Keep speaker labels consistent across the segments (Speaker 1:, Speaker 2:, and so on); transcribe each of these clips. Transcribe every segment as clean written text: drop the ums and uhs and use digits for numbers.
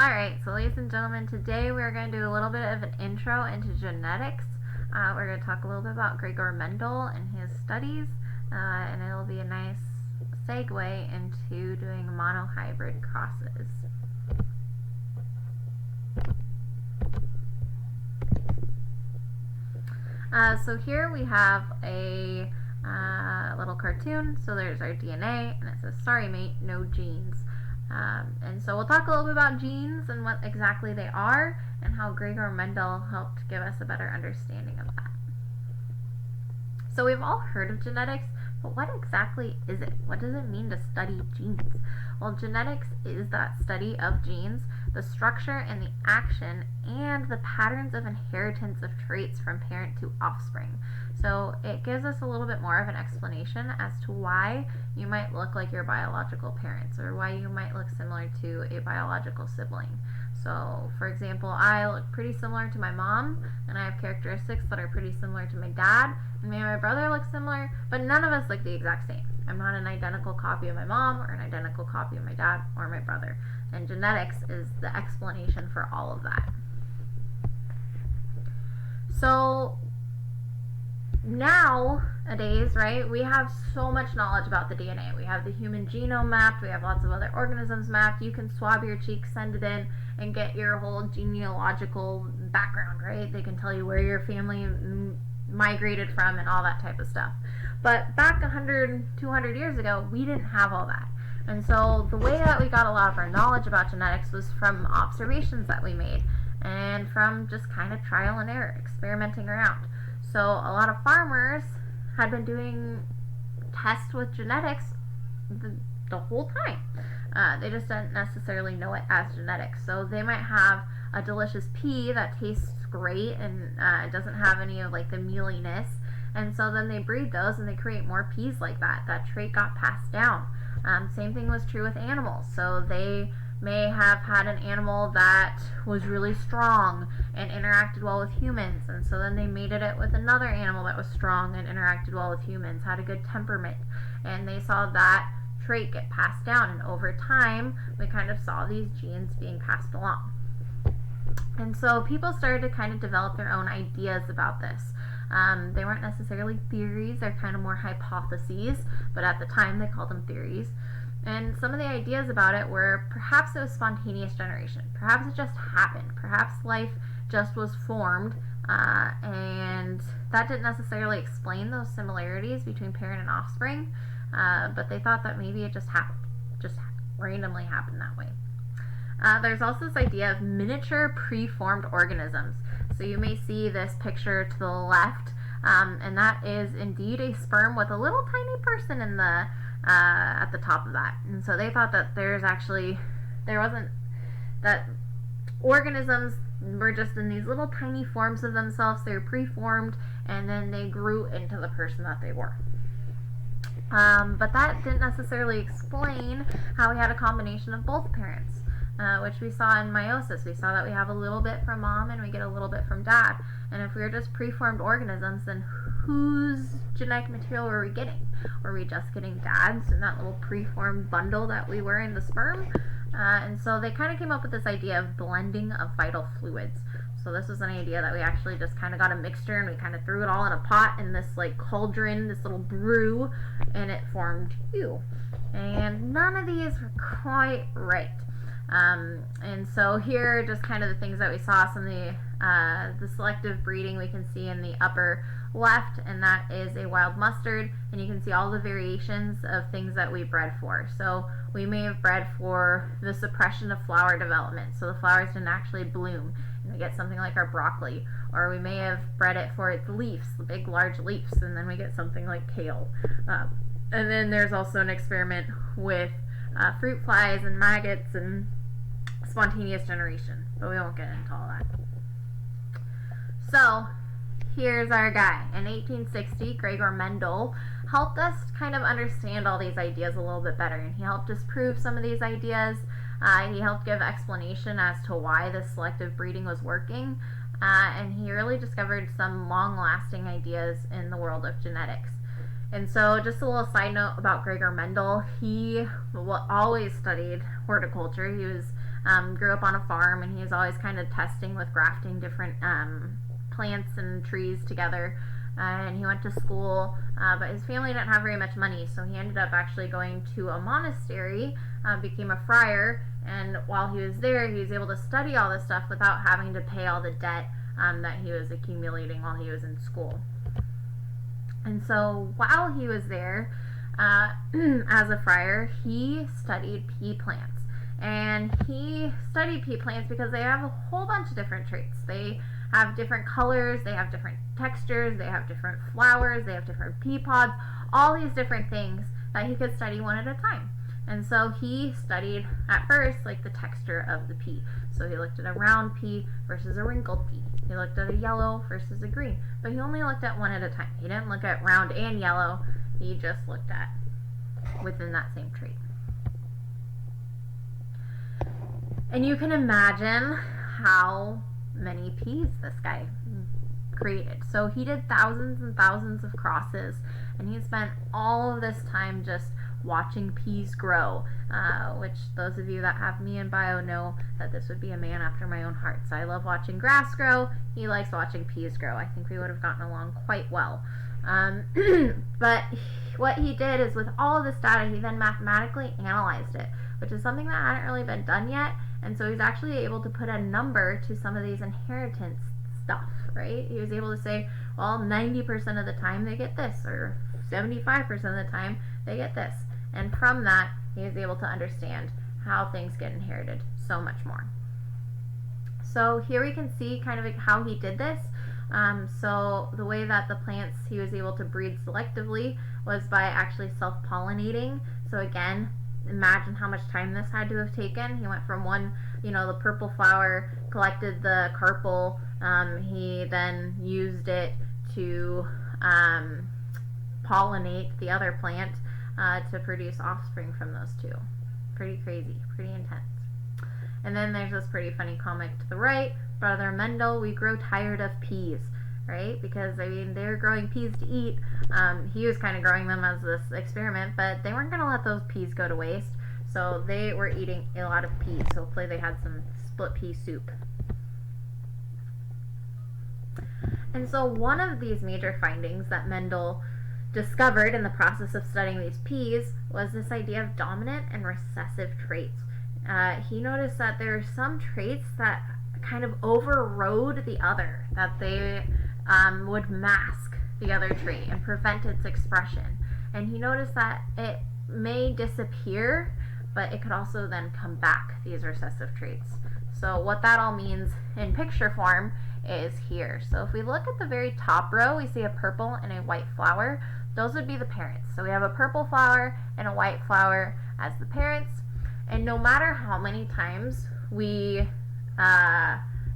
Speaker 1: Alright, so ladies and gentlemen, today we're going to do a little bit of an intro into genetics. We're going to talk a little bit about Gregor Mendel and his studies, and it'll be a nice segue into doing monohybrid crosses. So here we have a little cartoon. So there's our DNA, and it says, "Sorry mate, no genes." And so we'll talk a little bit about genes and what exactly they are and how Gregor Mendel helped give us a better understanding of that. So we've all heard of genetics, but what exactly is it? What does it mean to study genes? Well, genetics is that study of genes, the structure and the action, and the patterns of inheritance of traits from parent to offspring. So it gives us a little bit more of an explanation as to why you might look like your biological parents or why you might look similar to a biological sibling. So, for example, I look pretty similar to my mom, and I have characteristics that are pretty similar to my dad, and me and my brother look similar, but none of us look the exact same. I'm not an identical copy of my mom or an identical copy of my dad or my brother, and genetics is the explanation for all of that. So nowadays, right, we have so much knowledge about the DNA. We have the human genome mapped, we have lots of other organisms mapped. You can swab your cheek, send it in, and get your whole genealogical background, right? They can tell you where your family migrated from and all that type of stuff. But back 100, 200 years ago, we didn't have all that. And so the way that we got a lot of our knowledge about genetics was from observations that we made and from just kind of trial and error, experimenting around. So a lot of farmers had been doing tests with genetics the whole time. They just didn't necessarily know it as genetics. So they might have a delicious pea that tastes great and doesn't have any of like the mealiness, and so then they breed those and they create more peas like that. That trait got passed down. Same thing was true with animals. So they may have had an animal that was really strong and interacted well with humans, and so then they mated it with another animal that was strong and interacted well with humans, had a good temperament, and they saw that trait get passed down, and over time we kind of saw these genes being passed along. And so people started to kind of develop their own ideas about this. They weren't necessarily theories, they're kind of more hypotheses, but at the time they called them theories. And some of the ideas about it were perhaps it was spontaneous generation. Perhaps it just happened. Perhaps life just was formed, and that didn't necessarily explain those similarities between parent and offspring, but they thought that maybe it just happened, just randomly happened that way. There's also this idea of miniature preformed organisms. So you may see this picture to the left, and that is indeed a sperm with a little tiny person in the at the top of that. And so they thought that there wasn't, that organisms were just in these little tiny forms of themselves. They were preformed, and then they grew into the person that they were. But that didn't necessarily explain how we had a combination of both parents. Which we saw in meiosis. We saw that we have a little bit from mom and we get a little bit from dad. And if we were just preformed organisms, then whose genetic material were we getting? Were we just getting dad's in that little preformed bundle that we were in the sperm? And so they kind of came up with this idea of blending of vital fluids. So this was an idea that we actually just kind of got a mixture and we kind of threw it all in a pot in this like cauldron, this little brew, and it formed you. And none of these were quite right. And so here are just kind of the things that we saw. Some of the selective breeding we can see in the upper left, and that is a wild mustard, and you can see all the variations of things that we bred for. So we may have bred for the suppression of flower development, so the flowers didn't actually bloom, and we get something like our broccoli. Or we may have bred it for its leaves, the big large leaves, and then we get something like kale. And then there's also an experiment with fruit flies and maggots and spontaneous generation, but we won't get into all that. So here's our guy. In 1860, Gregor Mendel helped us kind of understand all these ideas a little bit better, and he helped us prove some of these ideas. He helped give explanation as to why this selective breeding was working, and he really discovered some long-lasting ideas in the world of genetics. And so just a little side note about Gregor Mendel, he always studied horticulture. He was grew up on a farm, and he was always kind of testing with grafting different plants and trees together. And he went to school, but his family didn't have very much money, so he ended up actually going to a monastery, became a friar, and while he was there, he was able to study all this stuff without having to pay all the debt that he was accumulating while he was in school. And so while he was there as a friar, he studied pea plants. And he studied pea plants because they have a whole bunch of different traits. They have different colors, they have different textures, they have different flowers, they have different pea pods, all these different things that he could study one at a time. And so he studied at first like the texture of the pea. So he looked at a round pea versus a wrinkled pea. He looked at a yellow versus a green. But he only looked at one at a time. He didn't look at round and yellow. He just looked at within that same trait. And you can imagine how many peas this guy created. So he did thousands and thousands of crosses, and he spent all of this time just watching peas grow, which those of you that have me in bio know that this would be a man after my own heart. So I love watching grass grow. He likes watching peas grow. I think we would have gotten along quite well. But what he did is, with all of this data, he then mathematically analyzed it, which is something that hadn't really been done yet. And so he's actually able to put a number to some of these inheritance stuff, right? He was able to say, well, 90% of the time they get this, or 75% of the time they get this. And from that, he was able to understand how things get inherited so much more. So here we can see kind of how he did this. So the way that the plants he was able to breed selectively was by actually self-pollinating. So again, imagine how much time this had to have taken. He went from one, the purple flower, collected the carpel. He then used it to pollinate the other plant to produce offspring from those two. Pretty crazy, pretty intense. And then there's this pretty funny comic to the right. Brother Mendel, we grow tired of peas, right? Because, they're growing peas to eat. He was kind of growing them as this experiment, but they weren't going to let those peas go to waste. So they were eating a lot of peas. Hopefully they had some split pea soup. And so one of these major findings that Mendel discovered in the process of studying these peas was this idea of dominant and recessive traits. He noticed that there are some traits that kind of overrode the other, that they would mask the other trait and prevent its expression. And he noticed that it may disappear, but it could also then come back, these recessive traits. So what that all means in picture form is here. So if we look at the very top row, we see a purple and a white flower. Those would be the parents. So we have a purple flower and a white flower as the parents. And no matter how many times we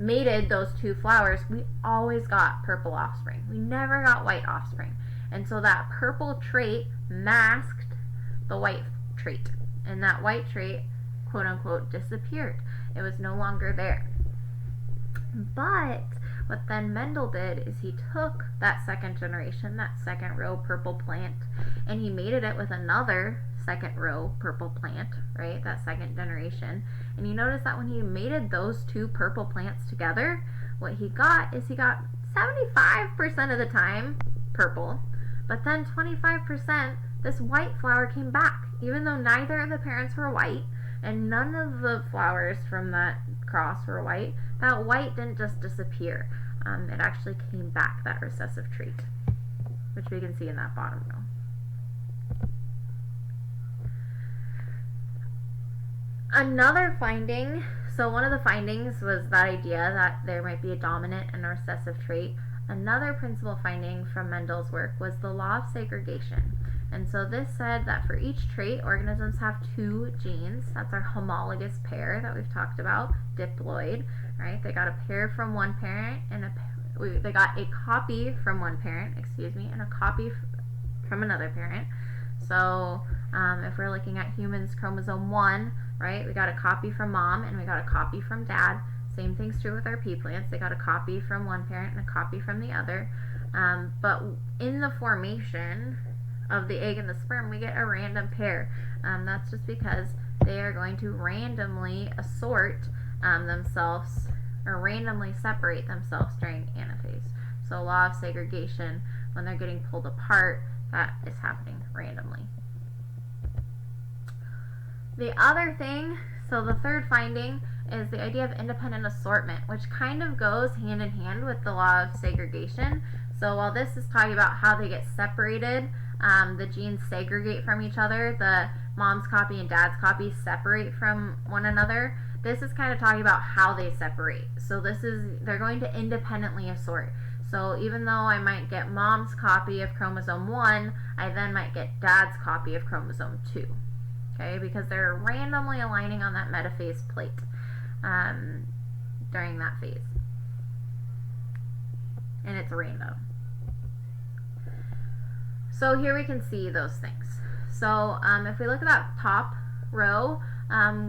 Speaker 1: mated those two flowers, we always got purple offspring. We never got white offspring. And so that purple trait masked the white trait. And that white trait, quote unquote, disappeared. It was no longer there. But what then Mendel did is he took that second generation, that second row purple plant, and he mated it with another second row purple plant, right, that second generation. And you notice that when he mated those two purple plants together, what he got is he got 75% of the time purple, but then 25% this white flower came back. Even though neither of the parents were white and none of the flowers from that cross were white, that white didn't just disappear. It actually came back, that recessive trait, which we can see in that bottom row. Another finding, so one of the findings was that idea that there might be a dominant and a recessive trait. Another principal finding from Mendel's work was the law of segregation. And so this said that for each trait, organisms have two genes. That's our homologous pair that we've talked about, diploid, right? They got a pair from one parent, and they got a copy from one parent, and a copy from another parent. So if we're looking at humans, chromosome 1, right, we got a copy from mom and we got a copy from dad. Same thing's true with our pea plants. They got a copy from one parent and a copy from the other. But in the formation of the egg and the sperm, we get a random pair. That's just because they are going to randomly assort themselves, or randomly separate themselves during anaphase. So law of segregation, when they're getting pulled apart, that is happening randomly. The other thing, so the third finding, is the idea of independent assortment, which kind of goes hand in hand with the law of segregation. So while this is talking about how they get separated, the genes segregate from each other, the mom's copy and dad's copy separate from one another, this is kind of talking about how they separate. So they're going to independently assort. So even though I might get mom's copy of chromosome 1, I then might get dad's copy of chromosome 2. Okay, because they're randomly aligning on that metaphase plate during that phase. And it's random. So here we can see those things. So if we look at that top row,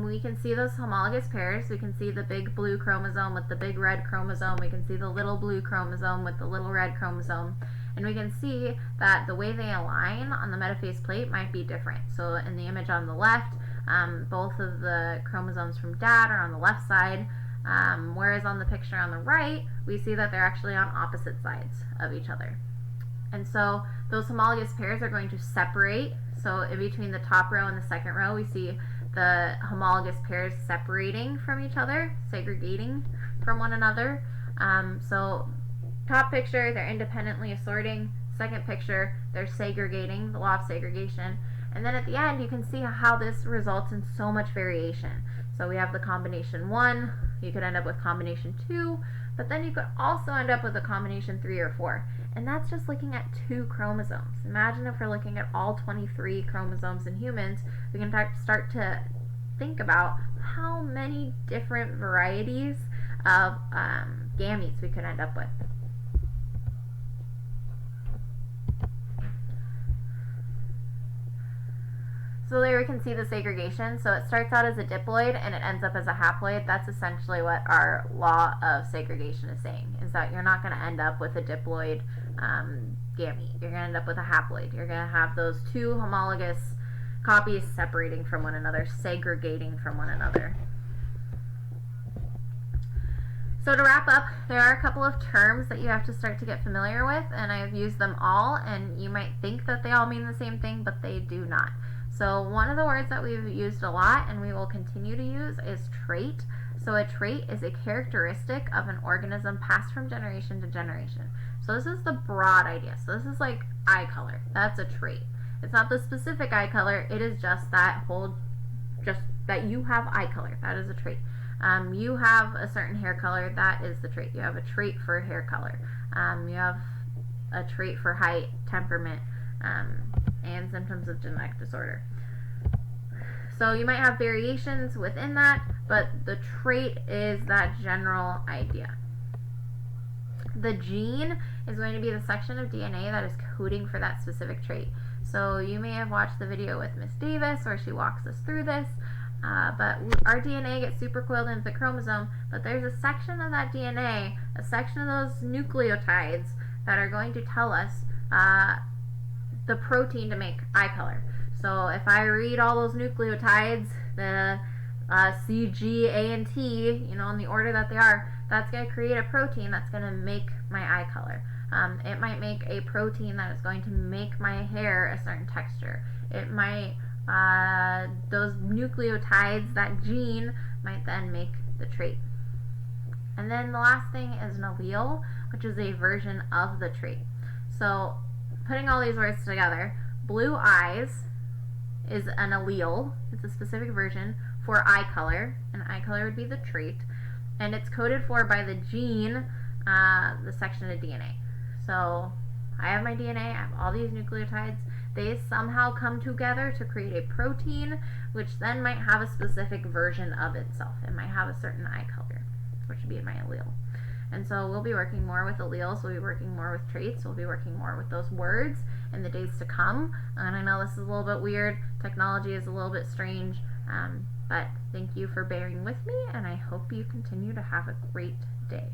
Speaker 1: we can see those homologous pairs. We can see the big blue chromosome with the big red chromosome. We can see the little blue chromosome with the little red chromosome. And we can see that the way they align on the metaphase plate might be different. So in the image on the left, both of the chromosomes from dad are on the left side, whereas on the picture on the right, we see that they're actually on opposite sides of each other. And so those homologous pairs are going to separate. So in between the top row and the second row, we see the homologous pairs separating from each other, segregating from one another. So top picture, they're independently assorting. Second picture, they're segregating, the law of segregation. And then at the end, you can see how this results in so much variation. So we have the combination 1, you could end up with combination 2, but then you could also end up with a combination 3 or 4. And that's just looking at 2 chromosomes. Imagine if we're looking at all 23 chromosomes in humans, we can start to think about how many different varieties of gametes we could end up with. So there we can see the segregation. So it starts out as a diploid and it ends up as a haploid. That's essentially what our law of segregation is saying, is that you're not going to end up with a diploid gamete. You're going to end up with a haploid. You're going to have those 2 homologous copies separating from one another, segregating from one another. So to wrap up, there are a couple of terms that you have to start to get familiar with, and I have used them all, and you might think that they all mean the same thing, but they do not. So one of the words that we've used a lot and we will continue to use is trait. So a trait is a characteristic of an organism passed from generation to generation. So this is the broad idea. So this is like eye color. That's a trait. It's not the specific eye color. It is just that that you have eye color. That is a trait. You have a certain hair color. That is the trait. You have a trait for hair color. You have a trait for height, temperament, and symptoms of genetic disorder. So you might have variations within that, but the trait is that general idea. The gene is going to be the section of DNA that is coding for that specific trait. So you may have watched the video with Miss Davis where she walks us through this, but our DNA gets supercoiled into the chromosome, but there's a section of that DNA, a section of those nucleotides that are going to tell us the protein to make eye color. So if I read all those nucleotides, the C, G, A, and T, in the order that they are, that's going to create a protein that's going to make my eye color. It might make a protein that is going to make my hair a certain texture. It might, those nucleotides, that gene, might then make the trait. And then the last thing is an allele, which is a version of the trait. So putting all these words together, blue eyes is an allele. It's a specific version for eye color, and eye color would be the trait, and it's coded for by the gene, the section of DNA. So I have my DNA, I have all these nucleotides, they somehow come together to create a protein, which then might have a specific version of itself. It might have a certain eye color, which would be my allele. And so we'll be working more with alleles, we'll be working more with traits, we'll be working more with those words in the days to come. And I know this is a little bit weird, technology is a little bit strange, but thank you for bearing with me, and I hope you continue to have a great day.